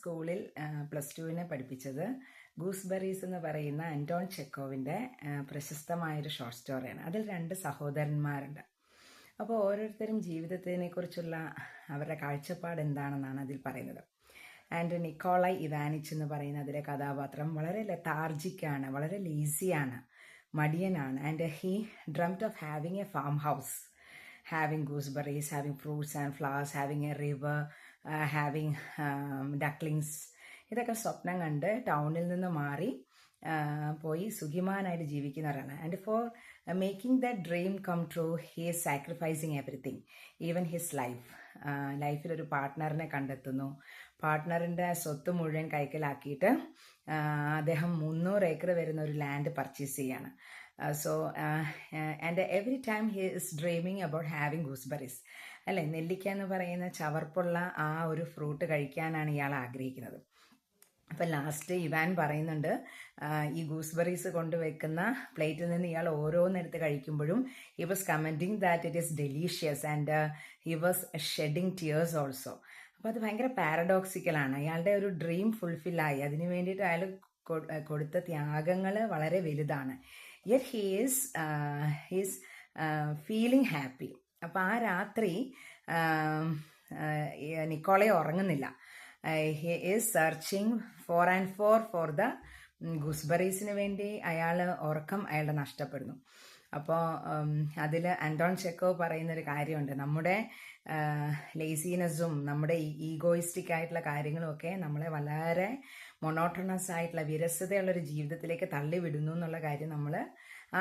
സ്കൂളിൽ +2 പഠിപ്പിച്ചത് ഗൂസ്ബെറീസ് എന്ന് പറയുന്ന അന്റോൺ ചെക്കോവിൻ്റെ പ്രശസ്തമായൊരു ഷോർട്ട് സ്റ്റോറിയാണ്. അതിൽ 2 സഹോദരന്മാരുണ്ട്. അപ്പോൾ ഓരോരുത്തരും ജീവിതത്തിനെക്കുറിച്ചുള്ള അവരുടെ കാഴ്ചപ്പാട് എന്താണെന്നാണ് അതിൽ പറയുന്നത്. ആൻഡ് നിക്കോളായ് ഇവാനിച്ച് എന്ന് പറയുന്ന അതിലെ കഥാപാത്രം വളരെ ലെത്താർജിക്കാണ്, വളരെ ലേസിയാണ്, മടിയനാണ്. And he dreamed of having a farmhouse, having gooseberries, having fruits and flowers, having a river, having ducklings. ഇതൊക്കെ സ്വപ്നം കണ്ട് ടൗണിൽ നിന്ന് മാറി പോയി സുഖിമാനായിട്ട് ജീവിക്കുന്നവരാണ്. And for making the dream come true he is sacrificing everything, even his life. ലൈഫിലൊരു പാർട്ട്ണറിനെ കണ്ടെത്തുന്നു. പാർട്ട്ണറിൻ്റെ സ്വത്ത് മുഴുവൻ കൈക്കലാക്കിയിട്ട് അദ്ദേഹം 300 ഏക്കർ വരുന്ന ഒരു ലാൻഡ് പർച്ചേസ് ചെയ്യാണ്. And every time he is dreaming about having gooseberries. അല്ലേ, നെല്ലിക്ക എന്ന് പറയുന്ന ചവർപ്പുള്ള ആ ഒരു ഫ്രൂട്ട് കഴിക്കാനാണ് ഇയാൾ ആഗ്രഹിക്കുന്നത്. അപ്പം ലാസ്റ്റ് ഇവാൻ പറയുന്നുണ്ട്, ഈ ഗൂസ്ബെറീസ് കൊണ്ടുവെക്കുന്ന പ്ലേറ്റിൽ നിന്ന് ഇയാൾ ഓരോന്നെടുത്ത് കഴിക്കുമ്പോഴും he was commenting that it is delicious and he was shedding tears also. അപ്പോൾ അത് ഭയങ്കര പാരഡോക്സിക്കലാണ്. അയാളുടെ ഒരു ഡ്രീം ഫുൾഫില്ലായി. അതിന് വേണ്ടിയിട്ട് അയാൾ കൊടുത്ത ത്യാഗങ്ങൾ വളരെ വലുതാണ്. Yet he is feeling happy. അപ്പോൾ ആ രാത്രി നിക്കോളെ ഉറങ്ങുന്നില്ല. He is searching for the ഗൂസ്ബെറീസിന് വേണ്ടി അയാൾ ഉറക്കം അയാളുടെ നഷ്ടപ്പെടുന്നു. അപ്പോൾ അതിൽ അന്റോൺ ചെക്കോവ് പറയുന്നൊരു കാര്യമുണ്ട്, നമ്മുടെ ലേസിനെസ്സും നമ്മുടെ ഈഗോയിസ്റ്റിക് ആയിട്ടുള്ള കാര്യങ്ങളുമൊക്കെ നമ്മളെ വളരെ മൊണോട്ടണസ് ആയിട്ടുള്ള വിരസതയുള്ളൊരു ജീവിതത്തിലേക്ക് തള്ളിവിടുന്നു എന്നുള്ള കാര്യം നമ്മൾ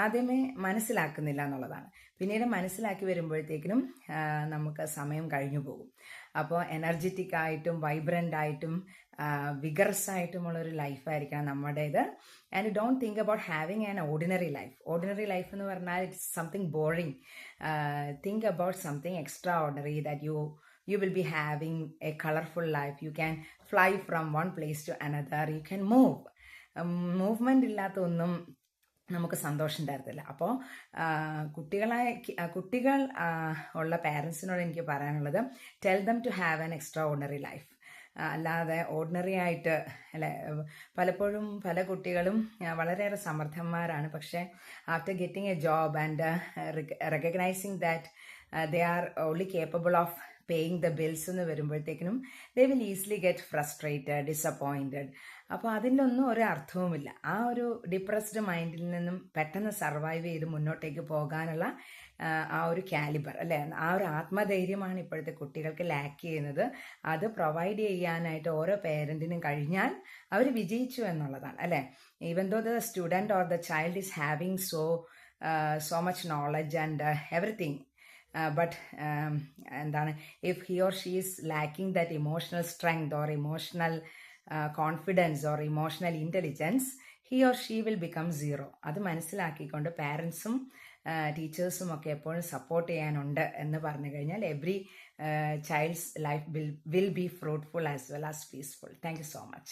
ആദ്യമേ മനസ്സിലാക്കുന്നില്ല എന്നുള്ളതാണ്. പിന്നീട് മനസ്സിലാക്കി വരുമ്പോഴത്തേക്കിനും നമുക്ക് സമയം കഴിഞ്ഞു പോകും. അപ്പോൾ എനർജറ്റിക് ആയിട്ടും വൈബ്രൻ്റ് ആയിട്ടും വിഗറസ് ആയിട്ടുമുള്ളൊരു ലൈഫായിരിക്കണം നമ്മുടേത്. And don't think about having an ordinary life. Ordinary life എന്ന് പറഞ്ഞാൽ it's something boring. Think about something extraordinary that you will be having a colorful life. You can fly from one place to another. You can move. Movement ഇല്ലാത്ത ഒന്നും നമുക്ക് സന്തോഷം തരത്തില്ല. അപ്പോൾ കുട്ടികൾ ഉള്ള പാരൻസിനോട് എനിക്ക് പറയാനുള്ളത്, tell them to have an extraordinary life. അല്ലാതെ ഓർഡിനറി ആയിട്ട് അല്ലെ, പലപ്പോഴും പല കുട്ടികളും വളരെയേറെ സമർത്ഥന്മാരാണ്. പക്ഷേ after getting a job and recognising that they are only capable of paying the bills എന്ന് വരുമ്പോഴത്തേക്കിനും they will easily get frustrated, disappointed. അപ്പോൾ അതിലൊന്നും ഒരു അർത്ഥവുമില്ല. ആ ഒരു ഡിപ്രസ്ഡ് മൈൻഡിൽ നിന്നും പെട്ടെന്ന് സർവൈവ് ചെയ്ത് മുന്നോട്ടേക്ക് പോകാനുള്ള ആ ഒരു കാലിബർ അല്ലേ, ആ ഒരു ആത്മധൈര്യമാണ് ഇപ്പോഴത്തെ കുട്ടികൾക്ക് ലാക്ക് ചെയ്യുന്നത്. അത് പ്രൊവൈഡ് ചെയ്യാനായിട്ട് ഓരോ പേരൻറ്റിനും കഴിഞ്ഞാൽ അവർ വിജയിച്ചു എന്നുള്ളതാണ് അല്ലേ. Even though the student or the child is having so much knowledge and everything, but if he or she is lacking that emotional strength or emotional confidence or emotional intelligence, he or she will become zero. അത് മനസ്സിലാക്കിക്കൊണ്ട് പാരൻസും ടീച്ചേഴ്സും ഒക്കെ എപ്പോഴും support ചെയ്യാനുണ്ട് എന്ന് പറഞ്ഞു കഴിഞ്ഞാൽ every child's life will be fruitful as well as peaceful. Thank you so much.